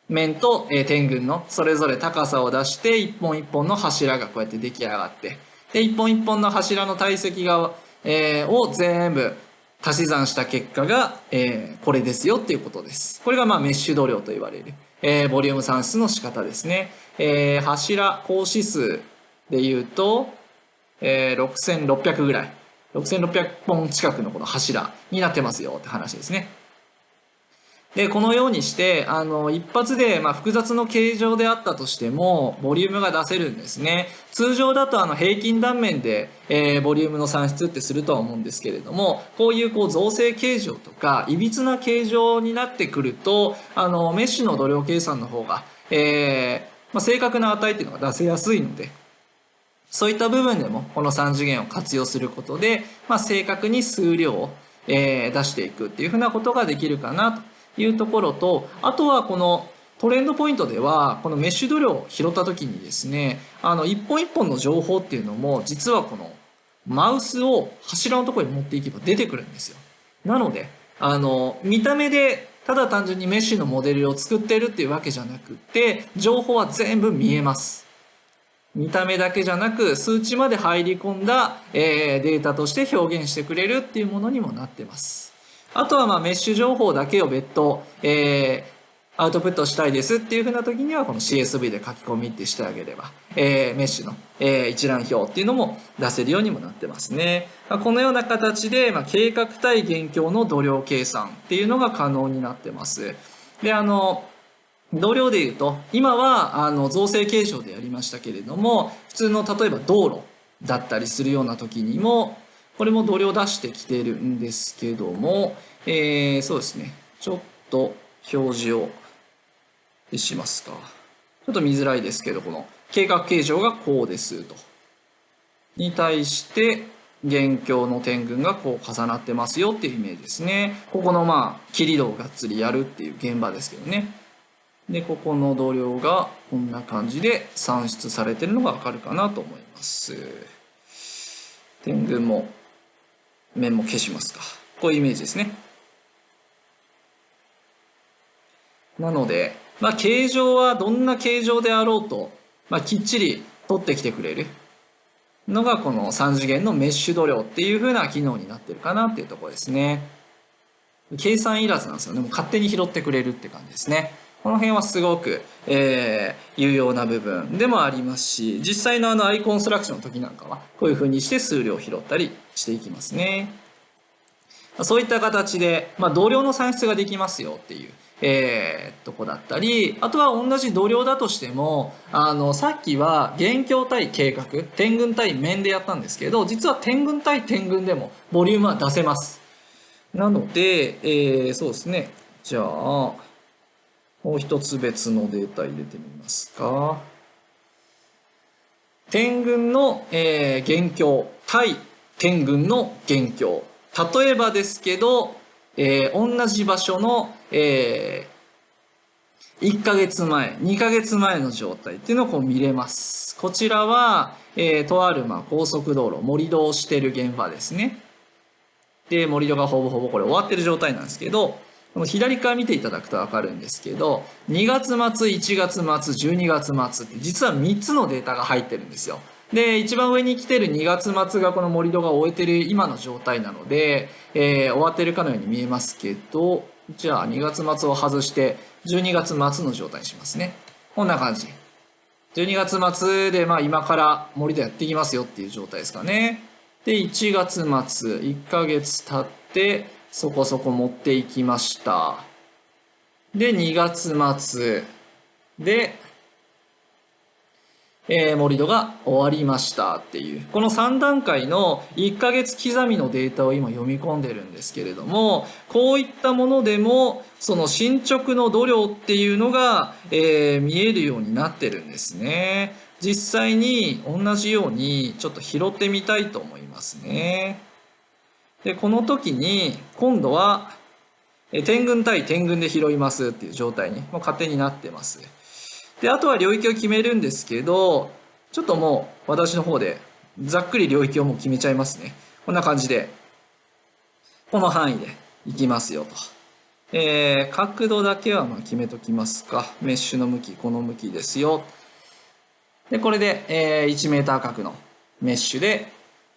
面と点群のそれぞれ高さを出して、一本一本の柱がこうやって出来上がって、で、一本一本の柱の体積が、を全部足し算した結果が、これですよっていうことです。これがメッシュ度量と言われる、ボリューム算出の仕方ですね。柱、格子数で言うと、6600ぐらい。6600本近くのこの柱になってますよって話ですね。で、このようにして、一発で、複雑の形状であったとしても、ボリュームが出せるんですね。通常だと、平均断面で、ボリュームの算出ってするとは思うんですけれども、こういう、造成形状とか、歪な形状になってくると、メッシュの度量計算の方が、正確な値っていうのが出せやすいので、そういった部分でも、この3次元を活用することで、正確に数量を、出していくっていうふうなことができるかなというところと、あとはこのトレンドポイントでは、このメッシュ度量を拾った時にですね、一本一本の情報っていうのも、実はこのマウスを柱のところに持っていけば出てくるんですよ。なので、見た目で、ただ単純にメッシュのモデルを作ってるっていうわけじゃなくて、情報は全部見えます。見た目だけじゃなく数値まで入り込んだ、データとして表現してくれるっていうものにもなってます。あとはメッシュ情報だけを別途、アウトプットしたいですっていう風な時にはこの CSV で書き込みってしてあげれば、メッシュの、一覧表っていうのも出せるようにもなってますね。このような形で、計画対現況の度量計算っていうのが可能になってます。で、度量で言うと、今は造成継承でやりましたけれども、普通の例えば道路だったりするような時にも、これも度量出してきてるんですけども、そうですね。ちょっと表示をしますか。ちょっと見づらいですけど、この計画形状がこうですと。に対して、現況の点群がこう重なってますよっていうイメージですね。ここの切り度をがっつりやるっていう現場ですけどね。で、ここの度量がこんな感じで算出されてるのがわかるかなと思います。点群も面も消しますか。こういうイメージですね。なので、形状はどんな形状であろうと、きっちり取ってきてくれるのがこの3次元のメッシュ度量っていう風な機能になってるかなっていうところですね。計算いらずなんですよね。もう勝手に拾ってくれるって感じですね。この辺はすごく、有用な部分でもありますし、実際のアイコンストラクションの時なんかはこういう風にして数量を拾ったりしていきますね。そういった形で、度量の算出ができますよっていう。とこだったり、あとは同じ度量だとしても、さっきは現況対計画、点群対面でやったんですけど、実は点群対点群でもボリュームは出せます。なので、そうですね。じゃあ、もう一つ別のデータ入れてみますか。点群の、現況対点群の現況。例えばですけど、同じ場所の、1ヶ月前、2ヶ月前の状態っていうのをこう見れます。こちらは、とある高速道路、盛り土をしてる現場ですね。で、盛り土がほぼほぼこれ終わってる状態なんですけど、この左側見ていただくとわかるんですけど、2月末、1月末、12月末って実は3つのデータが入ってるんですよ。で、一番上に来てる2月末がこの盛り土が終えてる今の状態なので、終わってるかのように見えますけど、じゃあ2月末を外して12月末の状態にしますね。こんな感じ。12月末で今から盛り土やっていきますよっていう状態ですかね。で、1月末、1ヶ月経ってそこそこ持っていきました。で、2月末で、盛り土が終わりましたっていう、この3段階の1ヶ月刻みのデータを今読み込んでるんですけれども、こういったものでも、その進捗の度量っていうのが、見えるようになってるんですね。実際に同じようにちょっと拾ってみたいと思いますね。で、この時に今度は、点群対点群で拾いますっていう状態にもう勝手になってます。で、あとは領域を決めるんですけど、ちょっともう私の方でざっくり領域をもう決めちゃいますね。こんな感じで、この範囲でいきますよと。角度だけは決めときますか。メッシュの向き、この向きですよ。で、これで、1メーター角のメッシュで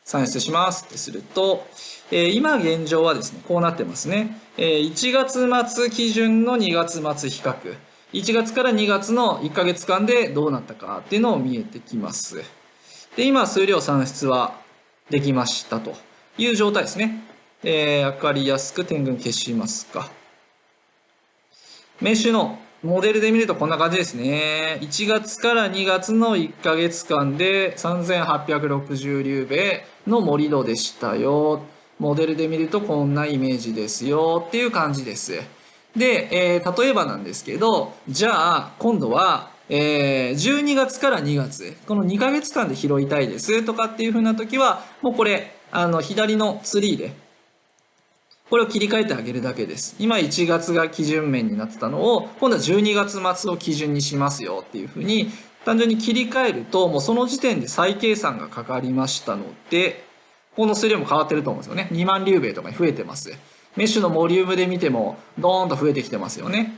算出しますってすると、今現状はですね、こうなってますね。1月末基準の2月末比較。1月から2月の1ヶ月間でどうなったかっていうのを見えてきます。で、今数量算出はできましたという状態ですね。わかりやすく点群消しますか。メッシュのモデルで見るとこんな感じですね。1月から2月の1ヶ月間で3860リューベの盛り土でしたよ。モデルで見るとこんなイメージですよっていう感じです。で、例えばなんですけど、じゃあ今度は、12月から2月、この2ヶ月間で拾いたいですとかっていう風な時は、もうこれ、左のツリーで、これを切り替えてあげるだけです。今1月が基準面になってたのを、今度は12月末を基準にしますよっていう風に、単純に切り替えると、もうその時点で再計算がかかりましたので、この数量も変わってると思うんですよね。2万リューベイとかに増えてます。メッシュのボリュームで見てもドーンと増えてきてますよね。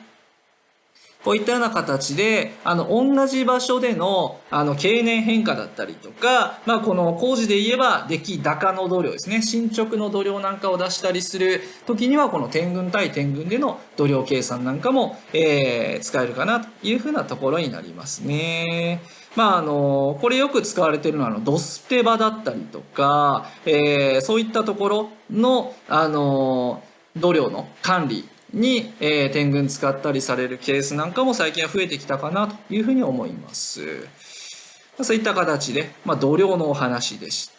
こういったような形で、同じ場所での、経年変化だったりとか、この工事で言えば、出来高の度量ですね。進捗の度量なんかを出したりする時には、この点群対点群での度量計算なんかも、使えるかなというふうなところになりますね。これよく使われているのは、ドスペバだったりとか、そういったところの、度量の管理に、点群使ったりされるケースなんかも最近は増えてきたかなというふうに思います。そういった形で、度量のお話でし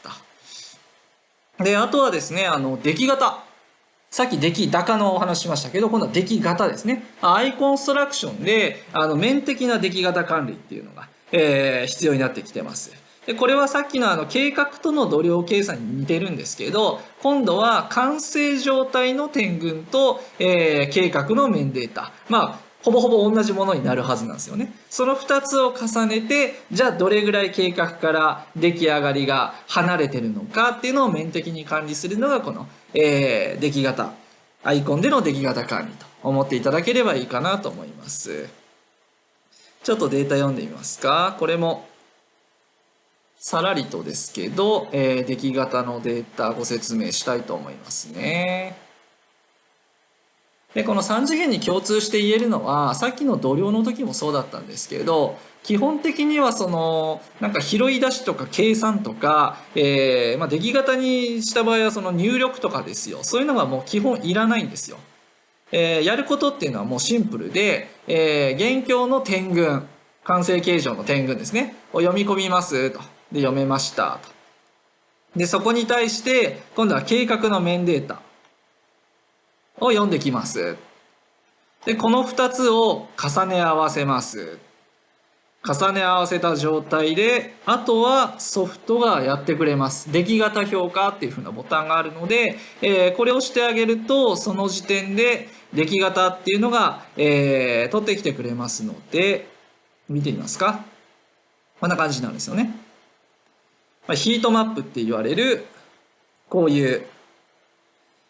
た。で、あとはですね、出来型。さっき出来高のお話しましたけど、今度は出来型ですね。アイコンストラクションで、面的な出来型管理っていうのが、必要になってきてます。で、これはさっきの計画との度量計算に似てるんですけど、今度は完成状態の点群と、計画の面データ。ほぼほぼ同じものになるはずなんですよね。その2つを重ねて、じゃあどれぐらい計画から出来上がりが離れてるのかっていうのを面的に管理するのがこの、出来型。アイコンでの出来型管理と思っていただければいいかなと思います。ちょっとデータ読んでみますか。これもさらりとですけど、出来型のデータご説明したいと思いますね。で、この3次元に共通して言えるのは、さっきの度量の時もそうだったんですけど、基本的にはなんか拾い出しとか計算とか、出来型にした場合はその入力とかですよ。そういうのがもう基本いらないんですよ。やることっていうのはもうシンプルで、現況の点群、完成形状の点群ですね。を読み込みますと。で、読めましたと。で、そこに対して、今度は計画の面データを読んできます。で、この2つを重ね合わせます。重ね合わせた状態で、あとはソフトがやってくれます。出来型評価っていう風なボタンがあるので、これを押してあげると、その時点で出来型っていうのが、取ってきてくれますので、見てみますか。こんな感じなんですよね。ヒートマップって言われる、こういう、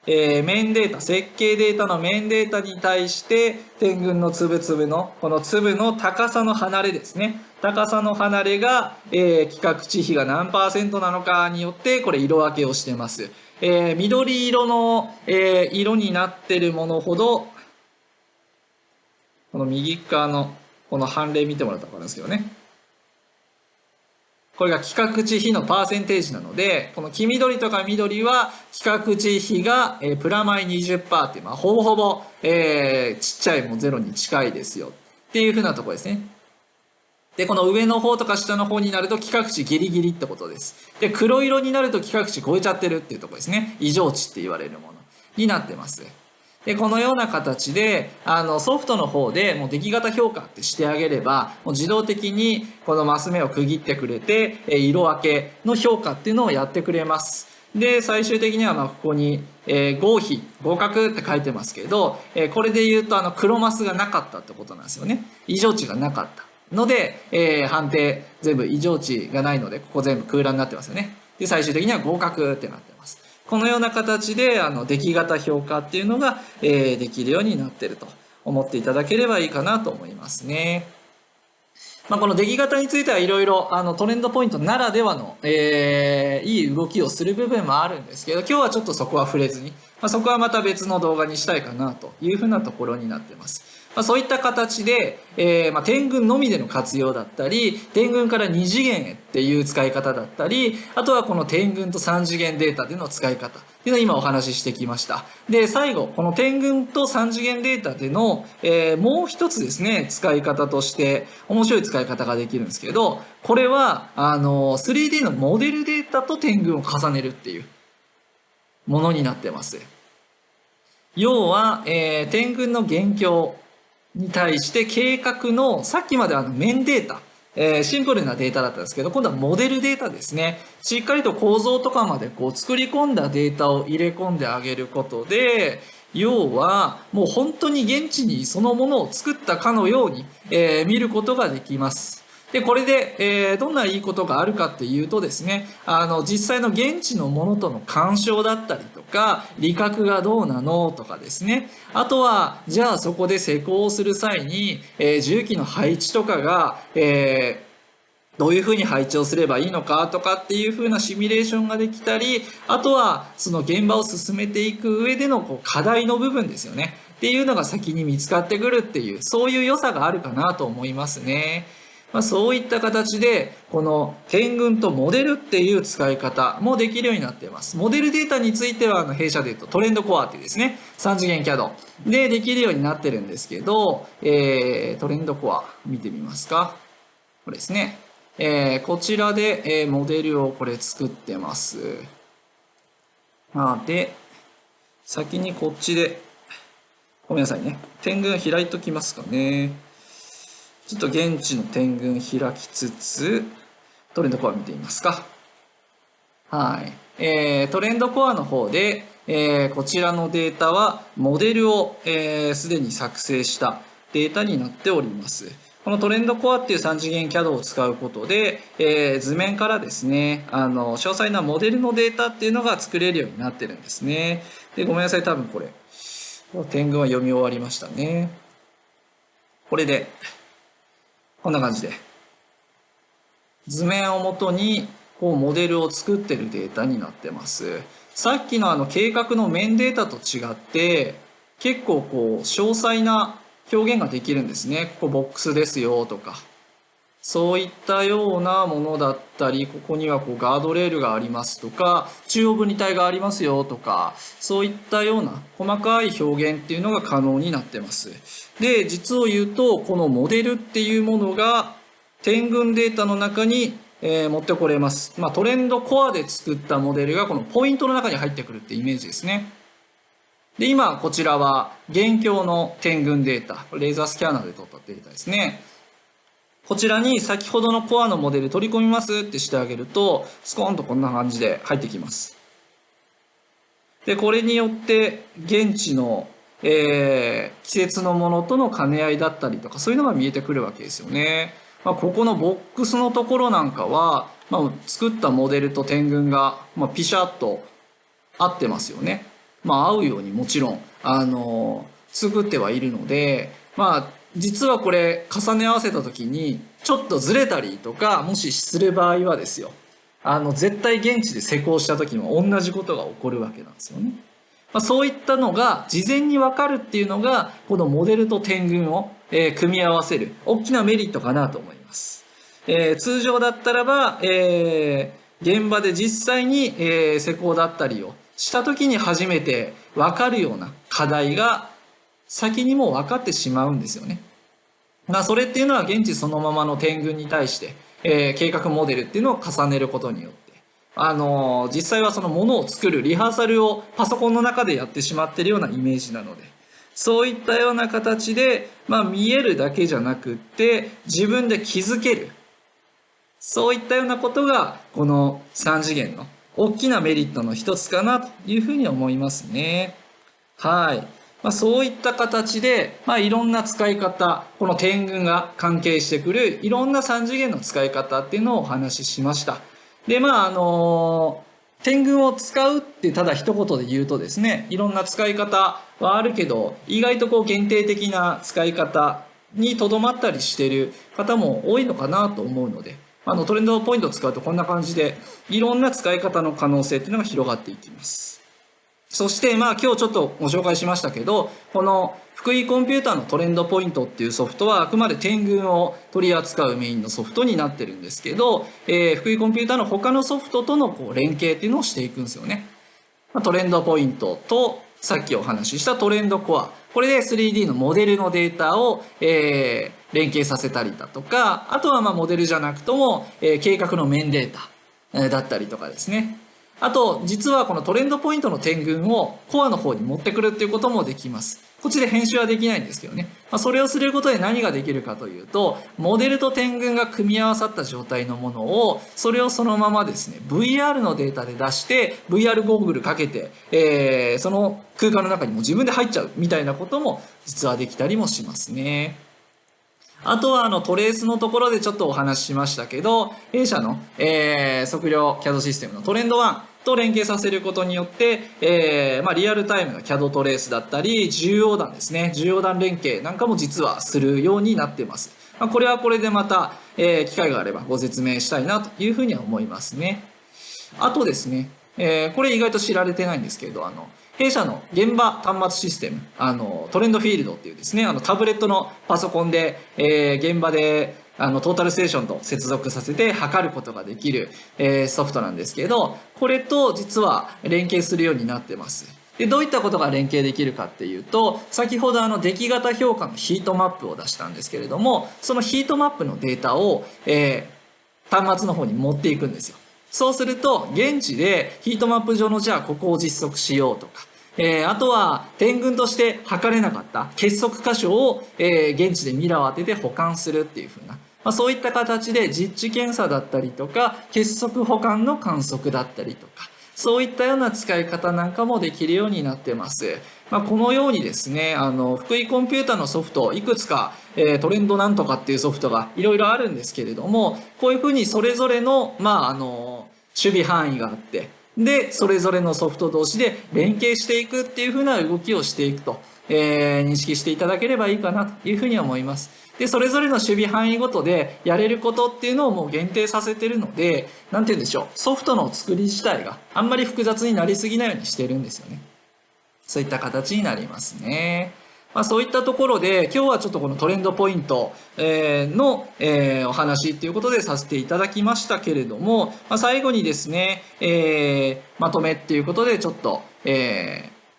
面データ、設計データの面データに対して、点群の粒々の、この粒の高さの離れですね。高さの離れが、規格値比が何%なのかによって、これ色分けをしてます。緑色の、色になってるものほど、この右側の、この判例見てもらったら分かるんですけどね。これが規格値比のパーセンテージなので、この黄緑とか緑は規格値比がプラマイ 20% っていう、ほぼほぼ、ちっちゃいもゼロに近いですよっていうふうなところですね。で、この上の方とか下の方になると規格値ギリギリってことです。で、黒色になると規格値超えちゃってるっていうところですね。異常値って言われるものになってます。で、このような形で、ソフトの方でもう出来型評価ってしてあげれば、もう自動的にこのマス目を区切ってくれて、色分けの評価っていうのをやってくれます。で、最終的にはここに、合否、合格って書いてますけど、これで言うと黒マスがなかったってことなんですよね。異常値がなかったので、判定全部異常値がないので、ここ全部空欄になってますよね。で、最終的には合格ってなってます。このような形で出来型評価っていうのが、できるようになっていると思っていただければいいかなと思いますね。この出来型についてはいろいろトレンドポイントならではの、いい動きをする部分もあるんですけど、今日はちょっとそこは触れずに、そこはまた別の動画にしたいかなというふうなところになってます。そういった形で、点群のみでの活用だったり、点群から2次元へっていう使い方だったり、あとはこの点群と3次元データでの使い方っていうのを今お話ししてきました。で、最後、この点群と3次元データでの、もう一つですね、使い方として、面白い使い方ができるんですけど、これは、3D のモデルデータと点群を重ねるっていうものになってます。要は、点群の現況に対して計画の、さっきまで面データ、シンプルなデータだったんですけど、今度はモデルデータですね。しっかりと構造とかまで作り込んだデータを入れ込んであげることで、要はもう本当に現地にそのものを作ったかのように、見ることができます。で、これで、どんないいことがあるかっていうとですね、実際の現地のものとの干渉だったりとか、理覚がどうなのとかですね。あとは、じゃあそこで施工をする際に、重機の配置とかが、どういうふうに配置をすればいいのかとかっていうふうなシミュレーションができたり、あとはその現場を進めていく上での課題の部分ですよね。っていうのが先に見つかってくるっていう、そういう良さがあるかなと思いますね。そういった形で、この点群とモデルっていう使い方もできるようになっています。モデルデータについては、弊社で言うとトレンドコアっていうですね、3次元 CAD でできるようになってるんですけど、トレンドコア見てみますか。これですね。こちらで、モデルをこれ作ってます。で、先にこっちで、ごめんなさいね。点群開いときますかね。ちょっと現地の点群開きつつ、トレンドコア見てみますか。はい。トレンドコアの方で、こちらのデータは、モデルをすでに作成したデータになっております。このトレンドコアっていう3次元 CAD を使うことで、図面からですね、詳細なモデルのデータっていうのが作れるようになってるんですね。で、ごめんなさい。多分これ、点群は読み終わりましたね。これで、こんな感じで。図面をもとに、モデルを作ってるデータになってます。さっきの計画の面データと違って、結構詳細な表現ができるんですね。ここボックスですよとか。そういったようなものだったり、ここにはガードレールがありますとか、中央分離帯がありますよとか、そういったような細かい表現っていうのが可能になってます。で、実を言うと、このモデルっていうものが点群データの中に持ってこれます。トレンドコアで作ったモデルがこのポイントの中に入ってくるってイメージですね。で、今こちらは現況の点群データ、レーザースキャナーで取ったデータですね。こちらに先ほどのコアのモデル取り込みますってしてあげると、スコーンとこんな感じで入ってきます。で、これによって現地の、季節のものとの兼ね合いだったりとか、そういうのが見えてくるわけですよね。ここのボックスのところなんかは、作ったモデルと点群が、ピシャッと合ってますよね。合うようにもちろん、作ってはいるので、実はこれ重ね合わせた時にちょっとずれたりとかもしする場合はですよ、絶対現地で施工した時にも同じことが起こるわけなんですよね。そういったのが事前に分かるっていうのがこのモデルと点群を組み合わせる大きなメリットかなと思います。通常だったらば、現場で実際に施工だったりをした時に初めて分かるような課題が先にもう分かってしまうんですよね。それっていうのは現地そのままの点群に対して、計画モデルっていうのを重ねることによって、実際はそのものを作るリハーサルをパソコンの中でやってしまってるようなイメージなので、そういったような形で、見えるだけじゃなくって自分で気づける。そういったようなことがこの3次元の大きなメリットの一つかなというふうに思いますね。はい。そういった形で、いろんな使い方、この点群が関係してくるいろんな3次元の使い方っていうのをお話ししました。で、点群を使うってただ一言で言うとですね、いろんな使い方はあるけど、意外と限定的な使い方にとどまったりしている方も多いのかなと思うので、トレンドポイントを使うとこんな感じで、いろんな使い方の可能性っていうのが広がっていきます。そして今日ちょっとご紹介しましたけど、この福井コンピューターのトレンドポイントっていうソフトはあくまで点群を取り扱うメインのソフトになってるんですけど、福井コンピューターの他のソフトとの連携っていうのをしていくんですよね。トレンドポイントとさっきお話ししたトレンドコア、これで 3D のモデルのデータを、連携させたりだとか、あとはモデルじゃなくとも、計画の面データだったりとかですね。あと、実はこのトレンドポイントの点群をコアの方に持ってくるっていうこともできます。こっちで編集はできないんですけどね。それをすることで何ができるかというと、モデルと点群が組み合わさった状態のものを、それをそのままですね、VR のデータで出して、VR ゴーグルかけて、その空間の中にも自分で入っちゃうみたいなことも実はできたりもしますね。あとはトレースのところでちょっとお話ししましたけど、弊社の、測量 CAD システムのトレンド1と連携させることによって、リアルタイムの CAD トレースだったり、重要段ですね、重要段連携なんかも実はするようになっています。これはこれでまた、機会があればご説明したいなというふうには思いますね。あとですね、これ意外と知られてないんですけれど、弊社の現場端末システム、トレンドフィールドっていうですね、タブレットのパソコンで、現場で、トータルステーションと接続させて測ることができる、ソフトなんですけど、これと実は連携するようになってます。で、どういったことが連携できるかっていうと、先ほど出来型評価のヒートマップを出したんですけれども、そのヒートマップのデータを、端末の方に持っていくんですよ。そうすると、現地でヒートマップ上のじゃあここを実測しようとか、あとは点群として測れなかった結束箇所を、現地でミラーを当てて保管するっていう風な、そういった形で実地検査だったりとか、結束保管の観測だったりとか、そういったような使い方なんかもできるようになってます。このようにですね、福井コンピュータのソフト、いくつか、トレンドなんとかっていうソフトがいろいろあるんですけれども、こういうふうにそれぞれの、守備範囲があって、で、それぞれのソフト同士で連携していくっていうふうな動きをしていくと、認識していただければいいかなというふうに思います。で、それぞれの守備範囲ごとでやれることっていうのをもう限定させてるので、なんて言うんでしょう、ソフトの作り自体があんまり複雑になりすぎないようにしてるんですよね。そういった形になりますね。そういったところで、今日はちょっとこのトレンドポイントのお話っていうことでさせていただきましたけれども、最後にですね、まとめっていうことでちょっと、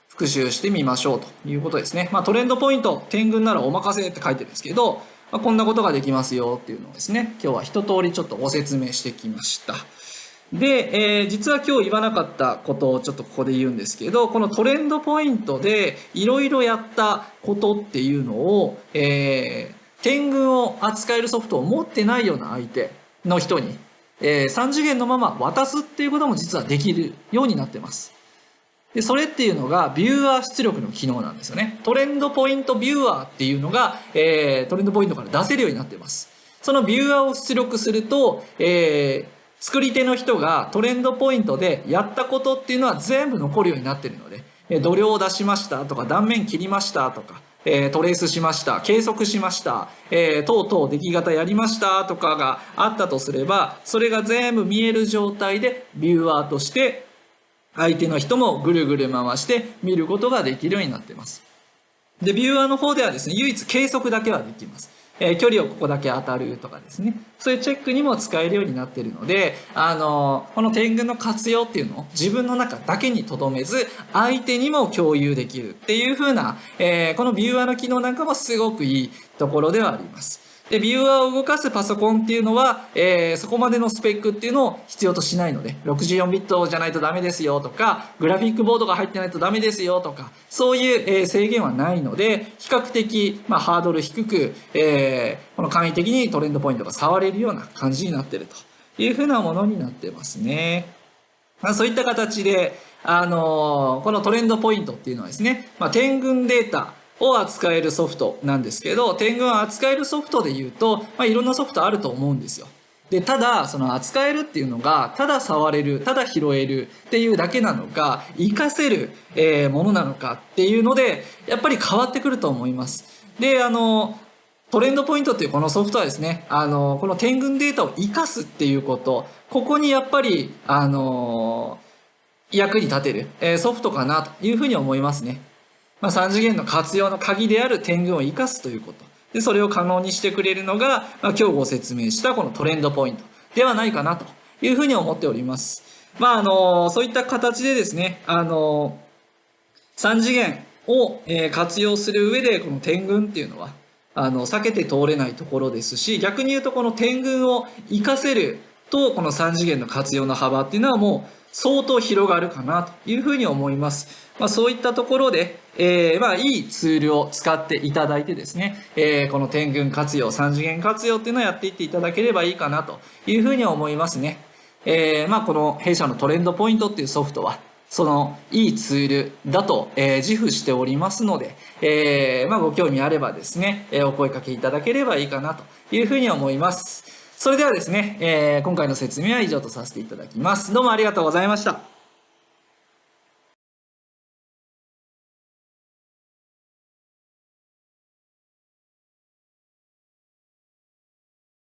復習してみましょうということですね。トレンドポイント、点群ならお任せって書いてるんですけど、こんなことができますよっていうのをですね、今日は一通りちょっとご説明してきました。で、実は今日言わなかったことをちょっとここで言うんですけど、このトレンドポイントでいろいろやったことっていうのを、点群を扱えるソフトを持ってないような相手の人に、3次元のまま渡すっていうことも実はできるようになってます。で、それっていうのがビューアー出力の機能なんですよね。トレンドポイントビューアーっていうのが、トレンドポイントから出せるようになってます。そのビューアーを出力すると、作り手の人がトレンドポイントでやったことっていうのは全部残るようになってるので、度量を出しましたとか、断面切りましたとか、トレースしました、計測しました、等々出来型やりましたとかがあったとすれば、それが全部見える状態でビューアーとして相手の人もぐるぐる回して見ることができるようになっています。で、ビューアーの方ではですね、唯一計測だけはできます。距離をここだけ当たるとかですね。そういうチェックにも使えるようになっているので、この点群の活用っていうのを自分の中だけに留めず、相手にも共有できるっていう風な、このビューアーの機能なんかもすごくいいところではあります。で、ビューアーを動かすパソコンっていうのは、そこまでのスペックっていうのを必要としないので、64ビットじゃないとダメですよとか、グラフィックボードが入ってないとダメですよとか、そういう、制限はないので、比較的、ハードル低く、この簡易的にトレンドポイントが触れるような感じになっているというふうなものになってますね。そういった形で、このトレンドポイントっていうのはですね、点群データ、を扱えるソフトなんですけど、点群を扱えるソフトで言うと、いろんなソフトあると思うんですよ。で、ただ、その扱えるっていうのが、ただ触れる、ただ拾えるっていうだけなのか、活かせる、ものなのかっていうので、やっぱり変わってくると思います。で、トレンドポイントっていうこのソフトはですね、この点群データを活かすっていうこと、ここにやっぱり、役に立てる、ソフトかなというふうに思いますね。3次元の活用の鍵である点群を活かすということ。で、それを可能にしてくれるのが、今日ご説明したこのトレンドポイントではないかなというふうに思っております。そういった形でですね、3次元を活用する上で、この点群っていうのは、避けて通れないところですし、逆に言うとこの点群を活かせると、この3次元の活用の幅っていうのはもう相当広がるかなというふうに思います。そういったところで、いいツールを使っていただいてですね、この点群活用、3次元活用っていうのをやっていっていただければいいかなというふうに思いますね。この弊社のトレンドポイントっていうソフトは、いいツールだと、自負しておりますので、ご興味あればですね、お声かけいただければいいかなというふうに思います。それではですね、今回の説明は以上とさせていただきます。どうもありがとうございました。